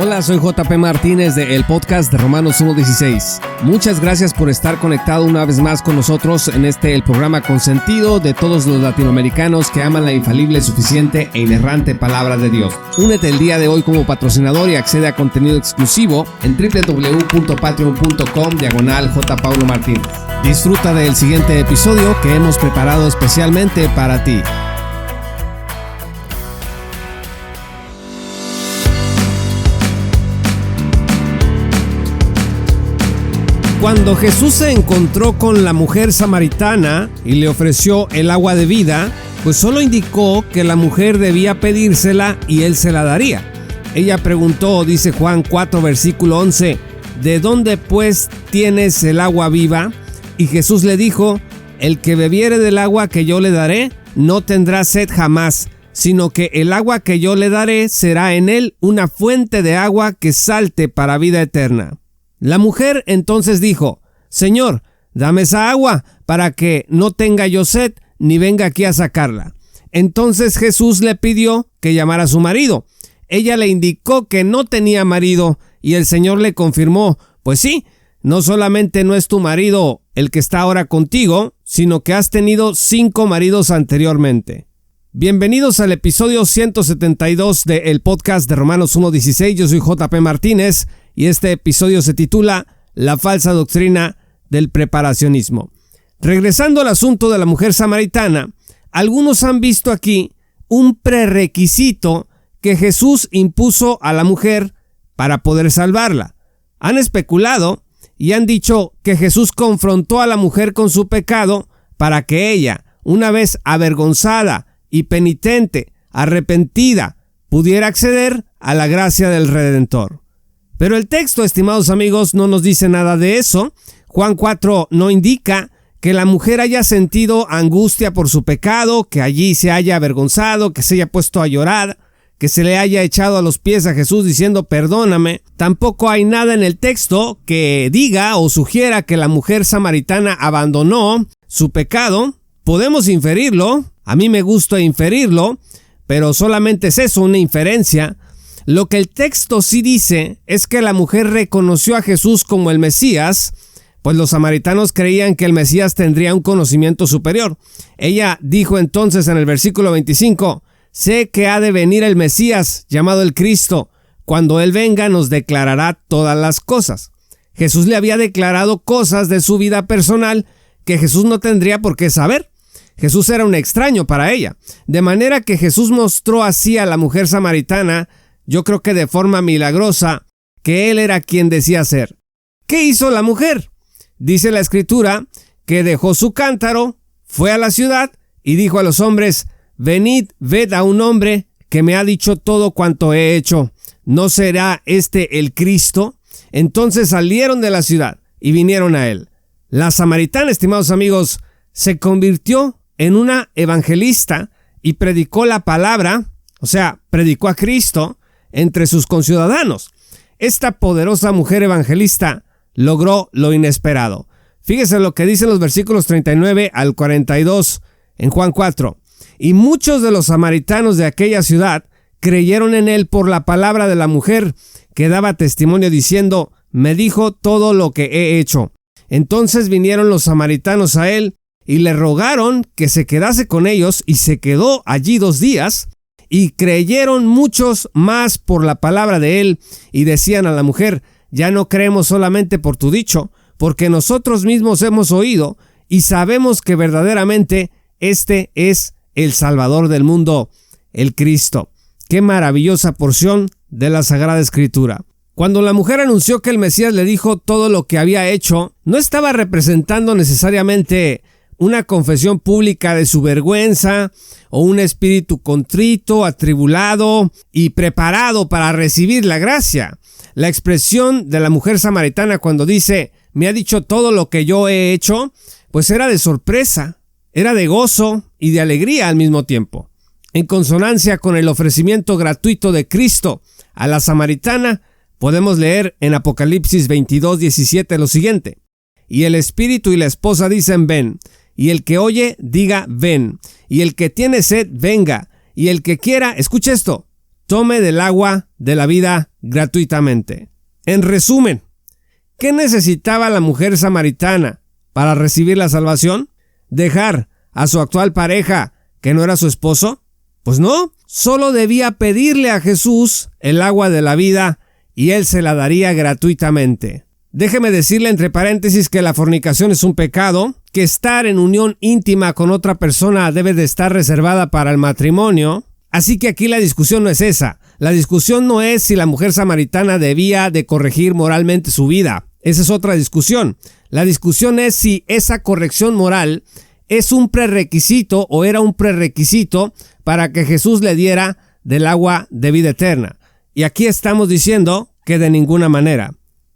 Hola, soy JP Martínez de el podcast de Romanos 1:16. Muchas gracias por estar conectado una vez más con nosotros en el programa consentido de todos los latinoamericanos que aman la infalible, suficiente e inerrante palabra de Dios. Únete el día de hoy como patrocinador y accede a contenido exclusivo en www.patreon.com/JPauloMartínez. Disfruta del siguiente episodio que hemos preparado especialmente para ti. Cuando Jesús se encontró con la mujer samaritana y le ofreció el agua de vida, pues solo indicó que la mujer debía pedírsela y él se la daría. Ella preguntó, dice Juan 4, versículo 11, ¿de dónde pues tienes el agua viva? Y Jesús le dijo, el que bebiere del agua que yo le daré, no tendrá sed jamás, sino que el agua que yo le daré será en él una fuente de agua que salte para vida eterna. La mujer entonces dijo, Señor, dame esa agua para que no tenga yo sed ni venga aquí a sacarla. Entonces Jesús le pidió que llamara a su marido. Ella le indicó que no tenía marido y el Señor le confirmó, pues sí, no solamente no es tu marido el que está ahora contigo, sino que has tenido 5 maridos anteriormente. Bienvenidos al episodio 172 del podcast de Romanos 1:16. Yo soy JP Martínez y este episodio se titula La falsa doctrina del preparacionismo. Regresando al asunto de la mujer samaritana, algunos han visto aquí un prerequisito que Jesús impuso a la mujer para poder salvarla. Han especulado y han dicho que Jesús confrontó a la mujer con su pecado para que ella, una vez avergonzada y penitente, arrepentida, pudiera acceder a la gracia del Redentor. Pero el texto, estimados amigos, no nos dice nada de eso. Juan 4 no indica que la mujer haya sentido angustia por su pecado, que allí se haya avergonzado, que se haya puesto a llorar, que se le haya echado a los pies a Jesús diciendo perdóname. Tampoco hay nada en el texto que diga o sugiera que la mujer samaritana abandonó su pecado. Podemos inferirlo, a mí me gusta inferirlo, pero solamente es eso, una inferencia. Lo que el texto sí dice es que la mujer reconoció a Jesús como el Mesías, pues los samaritanos creían que el Mesías tendría un conocimiento superior. Ella dijo entonces en el versículo 25, sé que ha de venir el Mesías, llamado el Cristo. Cuando Él venga nos declarará todas las cosas. Jesús le había declarado cosas de su vida personal que Jesús no tendría por qué saber. Jesús era un extraño para ella. De manera que Jesús mostró así a la mujer samaritana, yo creo que de forma milagrosa, que Él era quien decía ser. ¿Qué hizo la mujer? Dice la Escritura que dejó su cántaro, fue a la ciudad y dijo a los hombres, venid, ved a un hombre que me ha dicho todo cuanto he hecho. ¿No será este el Cristo? Entonces salieron de la ciudad y vinieron a Él. La samaritana, estimados amigos, se convirtió en una evangelista y predicó la palabra, o sea, predicó a Cristo entre sus conciudadanos. Esta poderosa mujer evangelista logró lo inesperado. Fíjese lo que dicen los versículos 39 al 42 en Juan 4. Y muchos de los samaritanos de aquella ciudad creyeron en él por la palabra de la mujer que daba testimonio diciendo, me dijo todo lo que he hecho. Entonces vinieron los samaritanos a él y le rogaron que se quedase con ellos y se quedó allí 2 días. Y creyeron muchos más por la palabra de él y decían a la mujer, ya no creemos solamente por tu dicho, porque nosotros mismos hemos oído y sabemos que verdaderamente este es el Salvador del mundo, el Cristo. Qué maravillosa porción de la Sagrada Escritura. Cuando la mujer anunció que el Mesías le dijo todo lo que había hecho, no estaba representando necesariamente una confesión pública de su vergüenza o un espíritu contrito, atribulado y preparado para recibir la gracia. La expresión de la mujer samaritana cuando dice, me ha dicho todo lo que yo he hecho, pues era de sorpresa, era de gozo y de alegría al mismo tiempo. En consonancia con el ofrecimiento gratuito de Cristo a la samaritana, podemos leer en Apocalipsis 22:17 lo siguiente, y el espíritu y la esposa dicen ven, y el que oye diga ven, y el que tiene sed venga, y el que quiera, escuche esto, tome del agua de la vida gratuitamente. En resumen, ¿qué necesitaba la mujer samaritana para recibir la salvación? ¿Dejar a su actual pareja que no era su esposo? Pues no, solo debía pedirle a Jesús el agua de la vida y él se la daría gratuitamente. Déjeme decirle entre paréntesis que la fornicación es un pecado, que estar en unión íntima con otra persona debe de estar reservada para el matrimonio. Así que aquí la discusión no es esa. La discusión no es si la mujer samaritana debía de corregir moralmente su vida. Esa es otra discusión. La discusión es si esa corrección moral es un prerequisito o era un prerequisito para que Jesús le diera del agua de vida eterna. Y aquí estamos diciendo que de ninguna manera.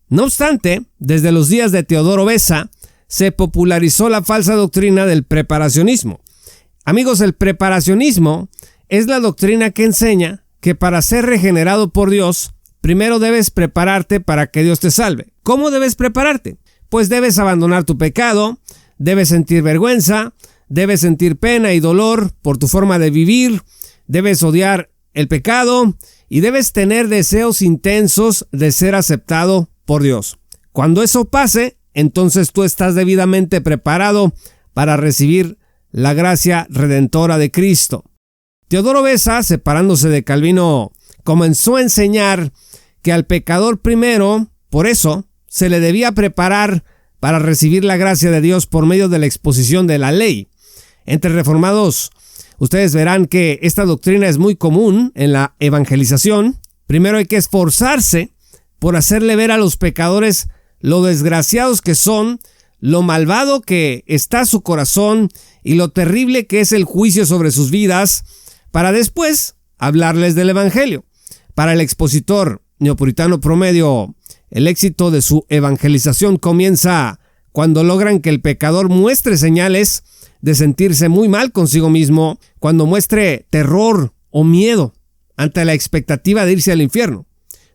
No obstante, desde los días de Teodoro Beza, se popularizó la falsa doctrina del preparacionismo. Amigos, el preparacionismo es la doctrina que enseña que para ser regenerado por Dios, primero debes prepararte para que Dios te salve. ¿Cómo debes prepararte? Pues debes abandonar tu pecado, debes sentir vergüenza, debes sentir pena y dolor por tu forma de vivir, debes odiar el pecado y debes tener deseos intensos de ser aceptado por Dios. Cuando eso pase, entonces tú estás debidamente preparado para recibir la gracia redentora de Cristo. Teodoro Beza, separándose de Calvino, comenzó a enseñar que al pecador primero, por eso, se le debía preparar para recibir la gracia de Dios por medio de la exposición de la ley. Entre reformados, ustedes verán que esta doctrina es muy común en la evangelización. Primero hay que esforzarse por hacerle ver a los pecadores lo desgraciados que son, lo malvado que está su corazón y lo terrible que es el juicio sobre sus vidas, para después hablarles del evangelio. Para el expositor neopuritano promedio, el éxito de su evangelización comienza cuando logran que el pecador muestre señales de sentirse muy mal consigo mismo, cuando muestre terror o miedo ante la expectativa de irse al infierno.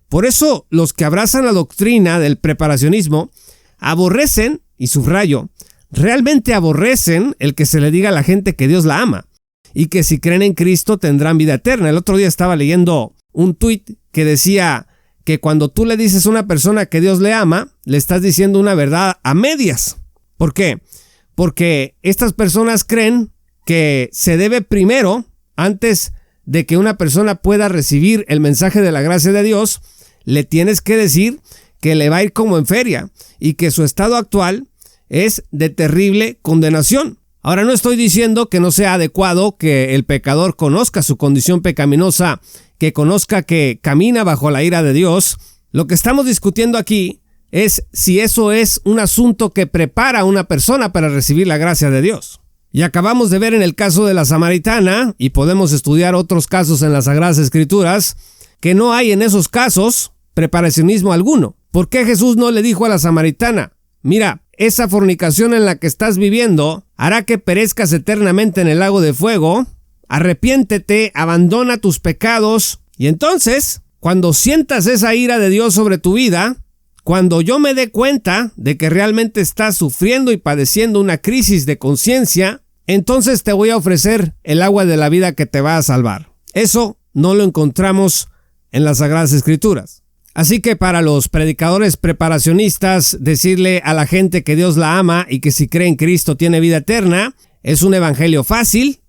Por eso, los que abrazan la doctrina del preparacionismo aborrecen, y subrayo, realmente aborrecen el que se le diga a la gente que Dios la ama y que si creen en Cristo tendrán vida eterna. El otro día estaba leyendo un tuit que decía que cuando tú le dices a una persona que Dios le ama, le estás diciendo una verdad a medias. ¿Por qué? Porque estas personas creen que se debe primero, antes de que una persona pueda recibir el mensaje de la gracia de Dios, le tienes que decir que le va a ir como en feria y que su estado actual es de terrible condenación. Ahora, no estoy diciendo que no sea adecuado que el pecador conozca su condición pecaminosa, que conozca que camina bajo la ira de Dios. Lo que estamos discutiendo aquí es si eso es un asunto que prepara a una persona para recibir la gracia de Dios. Y acabamos de ver en el caso de la samaritana, y podemos estudiar otros casos en las Sagradas Escrituras, que no hay en esos casos preparacionismo alguno. ¿Por qué Jesús no le dijo a la samaritana: mira, esa fornicación en la que estás viviendo hará que perezcas eternamente en el lago de fuego? Arrepiéntete, abandona tus pecados, y entonces, cuando sientas esa ira de Dios sobre tu vida, cuando yo me dé cuenta de que realmente estás sufriendo y padeciendo una crisis de conciencia, entonces te voy a ofrecer el agua de la vida que te va a salvar. Eso no lo encontramos en las Sagradas Escrituras. Así que para los predicadores preparacionistas, decirle a la gente que Dios la ama y que si cree en Cristo tiene vida eterna, es un evangelio fácil,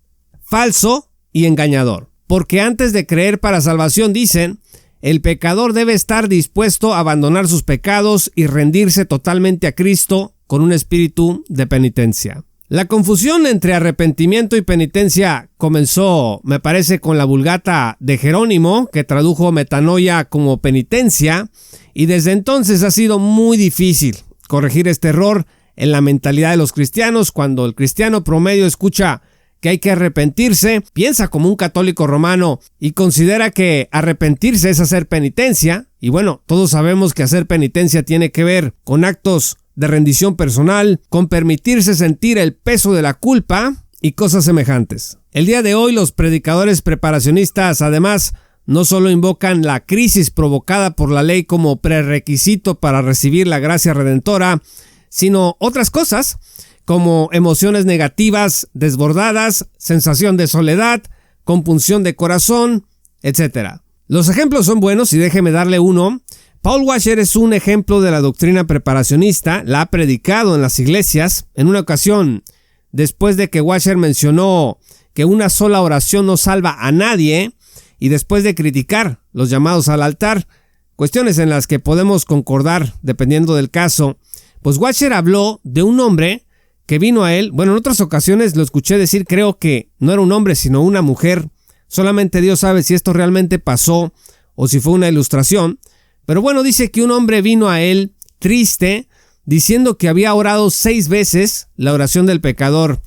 falso y engañador. Porque antes de creer para salvación, dicen, el pecador debe estar dispuesto a abandonar sus pecados y rendirse totalmente a Cristo con un espíritu de penitencia. La confusión entre arrepentimiento y penitencia comenzó, me parece, con la Vulgata de Jerónimo, que tradujo metanoia como penitencia, y desde entonces ha sido muy difícil corregir este error en la mentalidad de los cristianos. Cuando el cristiano promedio escucha que hay que arrepentirse, piensa como un católico romano y considera que arrepentirse es hacer penitencia, y bueno, todos sabemos que hacer penitencia tiene que ver con actos de rendición personal, con permitirse sentir el peso de la culpa y cosas semejantes. El día de hoy los predicadores preparacionistas además no solo invocan la crisis provocada por la ley como prerequisito para recibir la gracia redentora, sino otras cosas como emociones negativas desbordadas, sensación de soledad, compunción de corazón, etc. Los ejemplos son buenos y déjeme darle uno. Paul Washer es un ejemplo de la doctrina preparacionista, la ha predicado en las iglesias. En una ocasión, después de que Washer mencionó que una sola oración no salva a nadie, y después de criticar los llamados al altar, cuestiones en las que podemos concordar dependiendo del caso, pues Washer habló de un hombre que vino a él. Bueno, en otras ocasiones lo escuché decir, creo que no era un hombre sino una mujer. Solamente Dios sabe si esto realmente pasó o si fue una ilustración. Pero bueno, dice que un hombre vino a él triste, diciendo que había orado 6 veces la oración del pecador,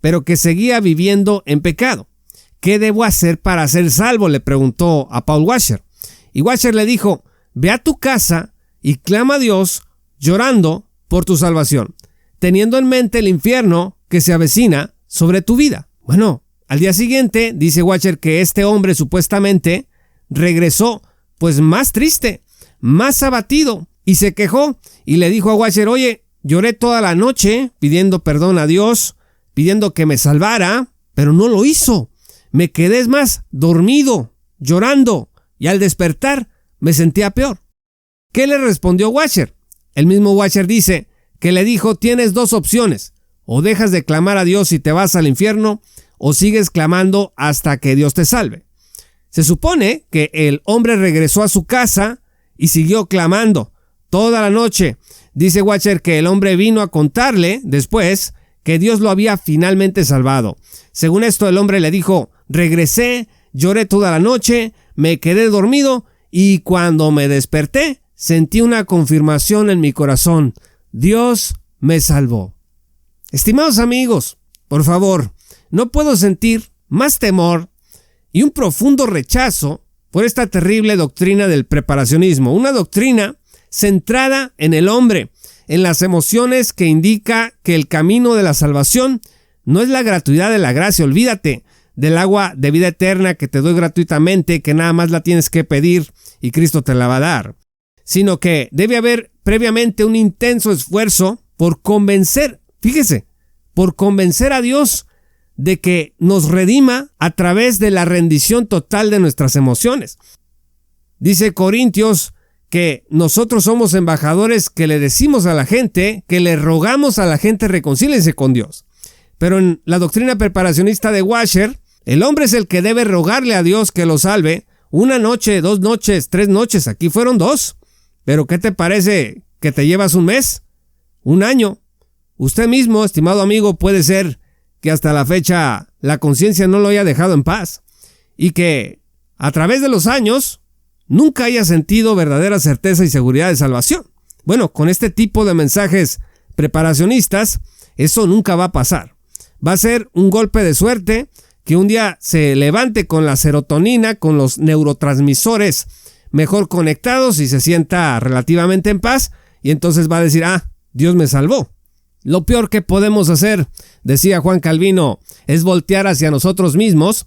pero que seguía viviendo en pecado. ¿Qué debo hacer para ser salvo?, le preguntó a Paul Washer. Y Washer le dijo, ve a tu casa y clama a Dios llorando por tu salvación, teniendo en mente el infierno que se avecina sobre tu vida. Bueno, al día siguiente, dice Washer que este hombre supuestamente regresó pues más triste, más abatido, y se quejó y le dijo a Washer, oye, lloré toda la noche pidiendo perdón a Dios, pidiendo que me salvara, pero no lo hizo. Me quedé más dormido, llorando, y al despertar me sentía peor. ¿Qué le respondió Washer? El mismo Washer dice que le dijo, tienes 2 opciones, o dejas de clamar a Dios y te vas al infierno, o sigues clamando hasta que Dios te salve. Se supone que el hombre regresó a su casa y siguió clamando toda la noche. Dice Washer que el hombre vino a contarle después que Dios lo había finalmente salvado. Según esto, el hombre le dijo, regresé, lloré toda la noche, me quedé dormido y cuando me desperté sentí una confirmación en mi corazón. Dios me salvó. Estimados amigos, por favor, no puedo sentir más temor y un profundo rechazo por esta terrible doctrina del preparacionismo, una doctrina centrada en el hombre, en las emociones, que indica que el camino de la salvación no es la gratuidad de la gracia. Olvídate del agua de vida eterna que te doy gratuitamente, que nada más la tienes que pedir y Cristo te la va a dar, sino que debe haber previamente un intenso esfuerzo por convencer, fíjese, por convencer a Dios de que nos redima a través de la rendición total de nuestras emociones. Dice Corintios que nosotros somos embajadores que le decimos a la gente, que le rogamos a la gente reconcíliense con Dios. Pero en la doctrina preparacionista de Washer, el hombre es el que debe rogarle a Dios que lo salve 1 noche, 2 noches, 3 noches. Aquí fueron 2. Pero ¿qué te parece que te llevas 1 mes? 1 año. Usted mismo, estimado amigo, puede ser que hasta la fecha la conciencia no lo haya dejado en paz y que a través de los años nunca haya sentido verdadera certeza y seguridad de salvación. Bueno, con este tipo de mensajes preparacionistas, eso nunca va a pasar. Va a ser un golpe de suerte que un día se levante con la serotonina, con los neurotransmisores mejor conectados y se sienta relativamente en paz, y entonces va a decir, Dios me salvó. Lo peor que podemos hacer, decía Juan Calvino, es voltear hacia nosotros mismos,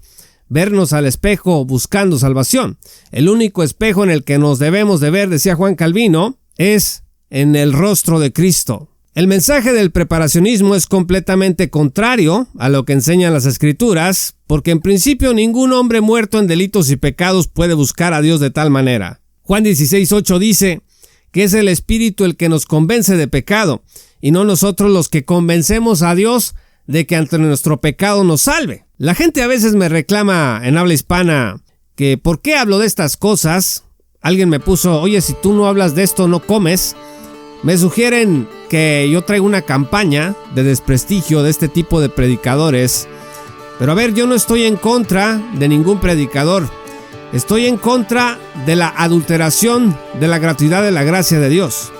vernos al espejo buscando salvación. El único espejo en el que nos debemos de ver, decía Juan Calvino, es en el rostro de Cristo. El mensaje del preparacionismo es completamente contrario a lo que enseñan las Escrituras, porque en principio ningún hombre muerto en delitos y pecados puede buscar a Dios de tal manera. Juan 16:8 dice que es el Espíritu el que nos convence de pecado, y no nosotros los que convencemos a Dios de que ante nuestro pecado nos salve. La gente a veces me reclama en habla hispana que ¿por qué hablo de estas cosas? Alguien me puso, oye, si tú no hablas de esto no comes. Me sugieren que yo traigo una campaña de desprestigio de este tipo de predicadores. Pero a ver, yo no estoy en contra de ningún predicador. Estoy en contra de la adulteración de la gratuidad de la gracia de Dios.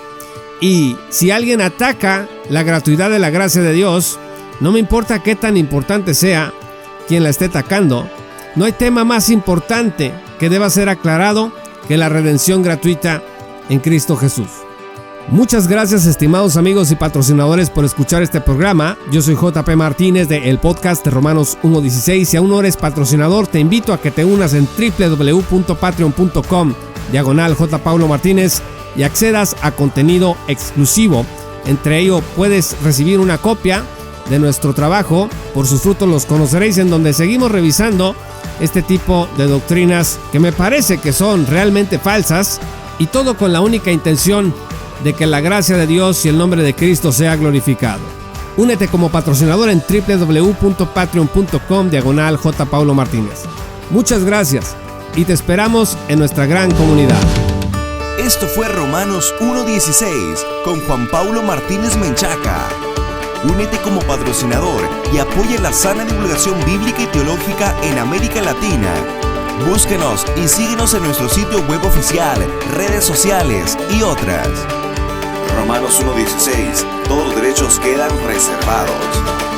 Y si alguien ataca la gratuidad de la gracia de Dios, no me importa qué tan importante sea quien la esté atacando, no hay tema más importante que deba ser aclarado que la redención gratuita en Cristo Jesús. Muchas gracias, estimados amigos y patrocinadores, por escuchar este programa. Yo soy JP Martínez de el podcast de Romanos 1:16. Si aún no eres patrocinador, te invito a que te unas en www.patreon.com/JPauloMartínez y accedas a contenido exclusivo. Entre ello puedes recibir una copia de nuestro trabajo, Por sus frutos los conoceréis, en donde seguimos revisando este tipo de doctrinas que me parece que son realmente falsas, y todo con la única intención de que la gracia de Dios y el nombre de Cristo sea glorificado. Únete como patrocinador en www.patreon.com/J. Paulo Martínez. Muchas gracias y te esperamos en nuestra gran comunidad. Esto fue Romanos 1:16 con Juan Paulo Martínez Menchaca. Únete como patrocinador y apoya la sana divulgación bíblica y teológica en América Latina. Búsquenos y síguenos en nuestro sitio web oficial, redes sociales y otras. Romanos 1:16. Todos los derechos quedan reservados.